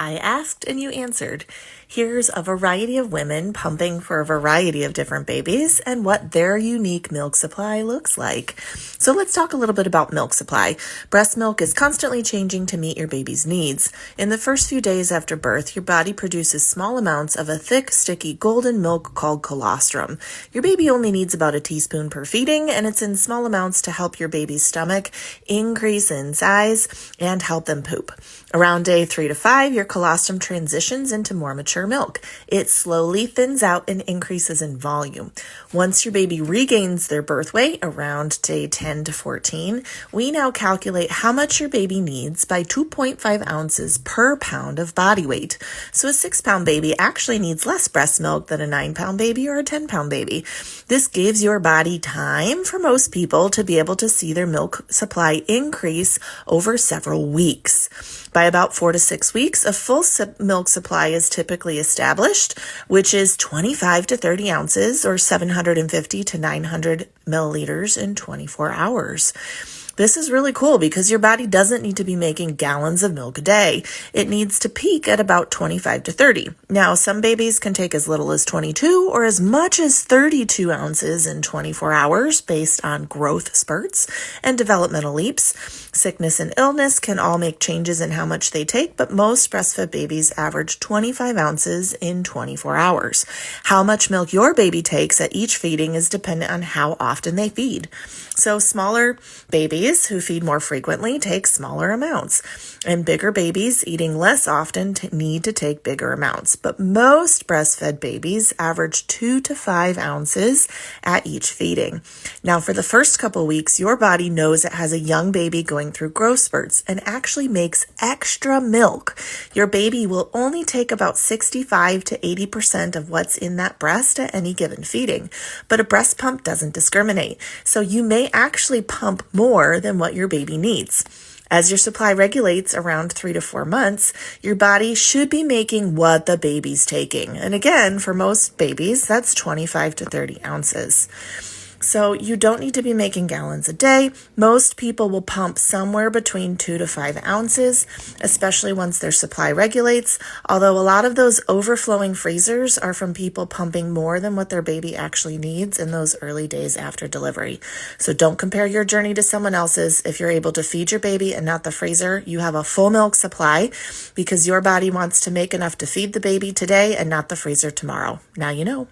I asked and you answered. Here's a variety of women pumping for a variety of different babies and what their unique milk supply looks like. So let's talk a little bit about milk supply. Breast milk is constantly changing to meet your baby's needs. In the first few days after birth, your body produces small amounts of a thick, sticky golden milk called colostrum. Your baby only needs about a teaspoon per feeding, and it's in small amounts to help your baby's stomach increase in size and help them poop. Around day 3 to 5, your colostrum transitions into more mature milk. It slowly thins out and increases in volume. Once your baby regains their birth weight around day 10 to 14, we now calculate how much your baby needs by 2.5 ounces per pound of body weight. So a 6-pound baby actually needs less breast milk than a 9-pound baby or a 10-pound baby. This gives your body time for most people to be able to see their milk supply increase over several weeks. By about 4 to 6 weeks, a full milk supply is typically established, which is 25 to 30 ounces or 750 to 900 milliliters in 24 hours. This is really cool because your body doesn't need to be making gallons of milk a day. It needs to peak at about 25 to 30. Now, some babies can take as little as 22 or as much as 32 ounces in 24 hours based on growth spurts and developmental leaps. Sickness and illness can all make changes in how much they take, but most breastfed babies average 25 ounces in 24 hours. How much milk your baby takes at each feeding is dependent on how often they feed. So smaller babies who feed more frequently take smaller amounts, and bigger babies eating less often need to take bigger amounts. But most breastfed babies average 2 to 5 ounces at each feeding. Now, for the first couple weeks, your body knows it has a young baby going through growth spurts and actually makes extra milk. Your baby will only take about 65 to 80% of what's in that breast at any given feeding, but a breast pump doesn't discriminate. So you may actually pump more than what your baby needs. As your supply regulates around 3 to 4 months, your body should be making what the baby's taking. And again, for most babies, that's 25 to 30 ounces. So you don't need to be making gallons a day. Most people will pump somewhere between 2 to 5 ounces, especially once their supply regulates, although a lot of those overflowing freezers are from people pumping more than what their baby actually needs in those early days after delivery. So don't compare your journey to someone else's. If you're able to feed your baby and not the freezer, you have a full milk supply because your body wants to make enough to feed the baby today and not the freezer tomorrow. Now you know.